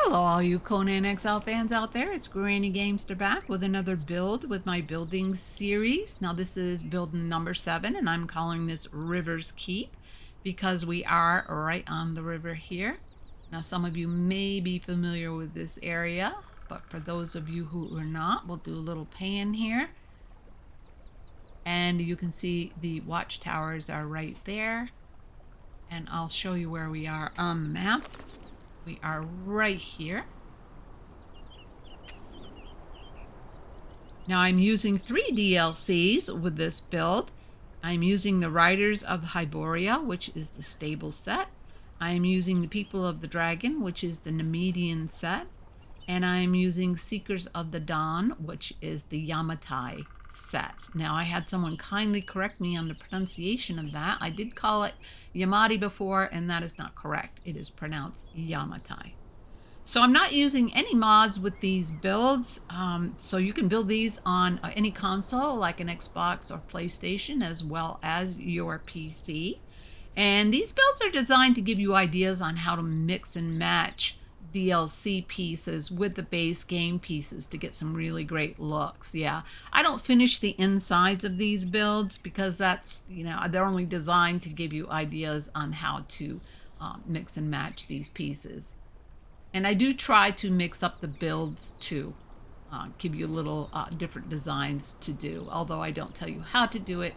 Hello, all you Conan Exile fans out there. It's Granny Gamester back with another build with my building series. Now, this is build number 7, and I'm calling this River's Keep because we are right on the river here. Now, some of you may be familiar with this area, but for those of you who are not, we'll do a little pan here. And you can see the watchtowers are right there. And I'll show you where we are on the map. We are right here. Now I'm using 3 DLCs with this build. I'm using the Riders of the Hyboria, which is the stable set. I am using the People of the Dragon, which is the Nemedian set. And I am using Seekers of the Dawn, which is the Yamatai set. Now I had someone kindly correct me on the pronunciation of that. I did call it Yamadi before, and that is not correct. It is pronounced Yamatai. So I'm not using any mods with these builds, so you can build these on any console like an Xbox or PlayStation as well as your PC. And these builds are designed to give you ideas on how to mix and match DLC pieces with the base game pieces to get some really great looks. Yeah, I don't finish the insides of these builds because that's, they're only designed to give you ideas on how to mix and match these pieces. And I do try to mix up the builds to give you little different designs to do, although I don't tell you how to do it.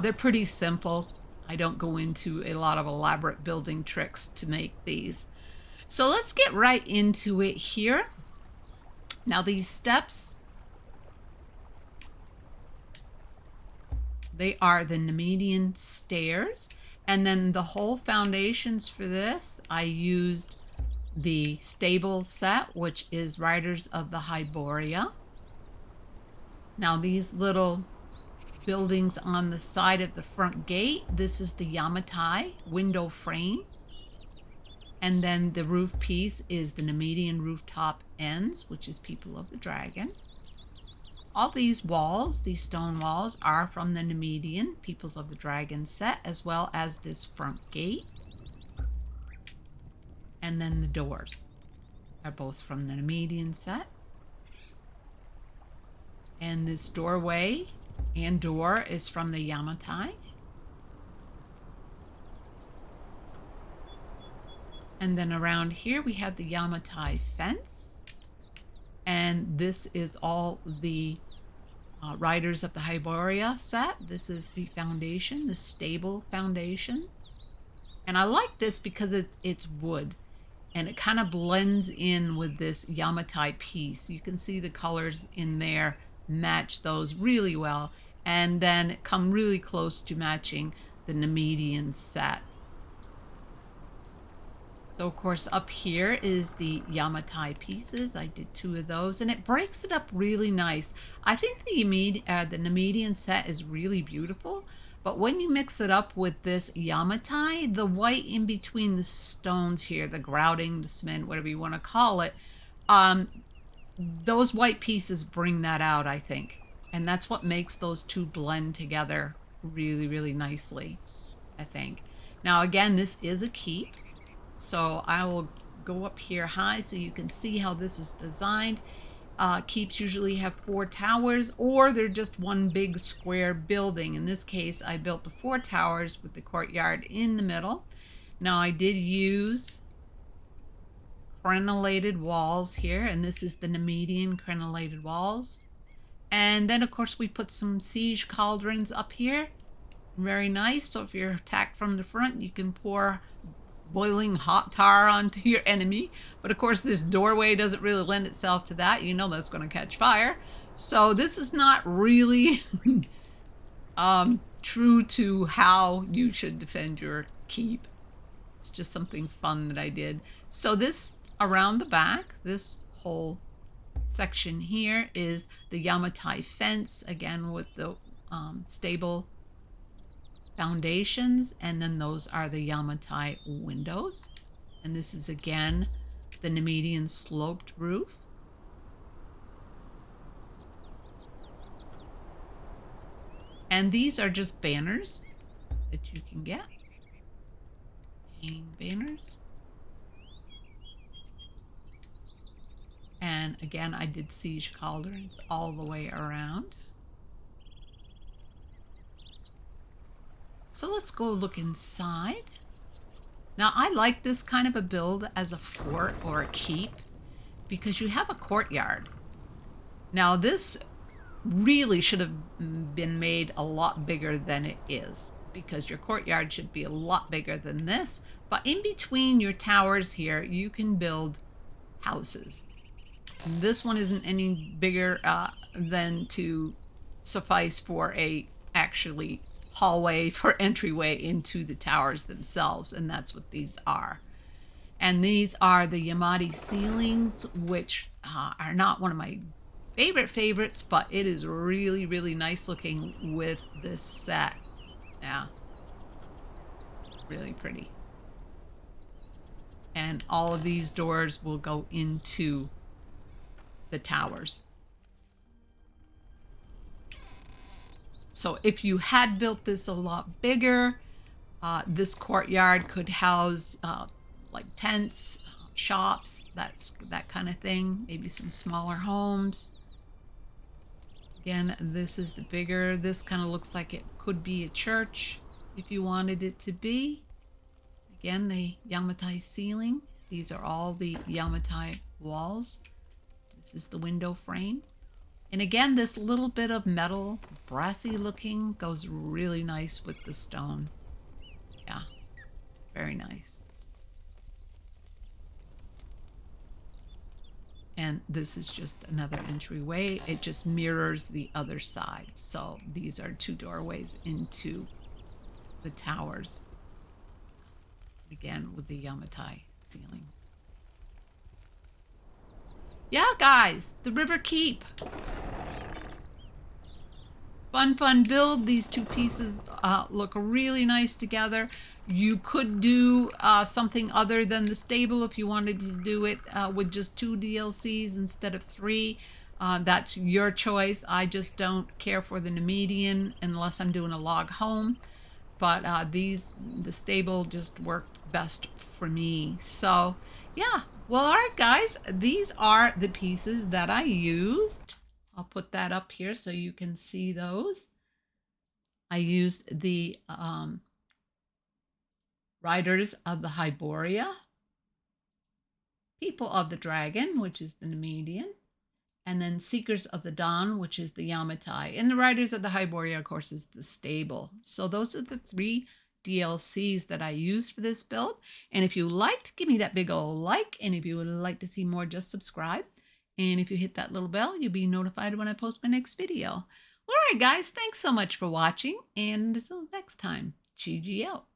They're pretty simple. I don't go into a lot of elaborate building tricks to make these. So let's get right into it here. Now these steps, they are the Nemedian Stairs. And then the whole foundations for this, I used the stable set, which is Riders of the Hyboria. Now these little buildings on the side of the front gate, this is the Yamatai window frame. And then the roof piece is the Nemedian rooftop ends, which is People of the Dragon. All these walls, these stone walls, are from the Nemedian Peoples of the Dragon set, as well as this front gate. And then the doors are both from the Nemedian set. And this doorway and door is from the Yamatai. And then around here we have the Yamatai Fence. And this is all the Riders of the Hyboria set. This is the foundation, the stable foundation. And I like this because it's wood. And it kind of blends in with this Yamatai piece. You can see the colors in there match those really well. And then come really close to matching the Nemedian set. So of course up here is the Yamatai pieces. I did 2 of those and it breaks it up really nice. I think the Nemedian set is really beautiful, but when you mix it up with this Yamatai, the white in between the stones here, the grouting, the cement, whatever you want to call it, those white pieces bring that out, I think. And that's what makes those 2 blend together really, really nicely, I think. Now again, this is a keep. So I will go up here high so you can see how this is designed. Keeps usually have 4 towers, or they're just one big square building. In this case, I built the 4 towers with the courtyard in the middle. Now I did use crenellated walls here, and this is the Nemedian crenellated walls. And then of course we put some siege cauldrons up here. Very nice. So if you're attacked from the front, you can pour boiling hot tar onto your enemy. But of course this doorway doesn't really lend itself to that. You know that's going to catch fire. So this is not really true to how you should defend your keep. It's just something fun that I did. So this around the back, this whole section here is the Yamatai Fence, again with the stable foundations, and then those are the Yamatai windows. And this is again the Nemedian sloped roof. And these are just banners that you can get. Hanging banners. again, I did siege cauldrons all the way around. So let's go look inside. Now, I like this kind of a build as a fort or a keep because you have a courtyard. Now, this really should have been made a lot bigger than it is because your courtyard should be a lot bigger than this. But in between your towers here, you can build houses. This one isn't any bigger than to suffice for a actually hallway for entryway into the towers themselves, and that's what these are. And these are the Yamadi Ceilings, which are not one of my favorites, but it is really, really nice looking with this set. Yeah, really pretty. And all of these doors will go into the towers. So if you had built this a lot bigger, this courtyard could house like tents, shops, that kind of thing, maybe some smaller homes. Again, this is the bigger. This kind of looks like it could be a church if you wanted it to be. Again, the Yamatai ceiling. These are all the Yamatai walls. This is the window frame. And again, this little bit of metal, brassy looking, goes really nice with the stone. Yeah, very nice. And this is just another entryway. It just mirrors the other side. So these are two doorways into the towers. Again, with the Yamatai ceiling. Yeah, guys, the River Keep. Fun build. These two pieces look really nice together. You could do something other than the stable if you wanted to do it with just 2 DLCs instead of 3. That's your choice. I just don't care for the Nemedian unless I'm doing a log home. But the stable just worked best for me. So, yeah. Well, all right, guys. These are the pieces that I used. I'll put that up here so you can see those. I used the Riders of the Hyboria, People of the Dragon, which is the Nemedian, and then Seekers of the Dawn, which is the Yamatai. And the Riders of the Hyboria, of course, is the stable. So those are the 3 DLCs that I used for this build. And if you liked, give me that big old like. And if you would like to see more, just subscribe. And if you hit that little bell, you'll be notified when I post my next video. All right, guys, thanks so much for watching. And until next time, GG out.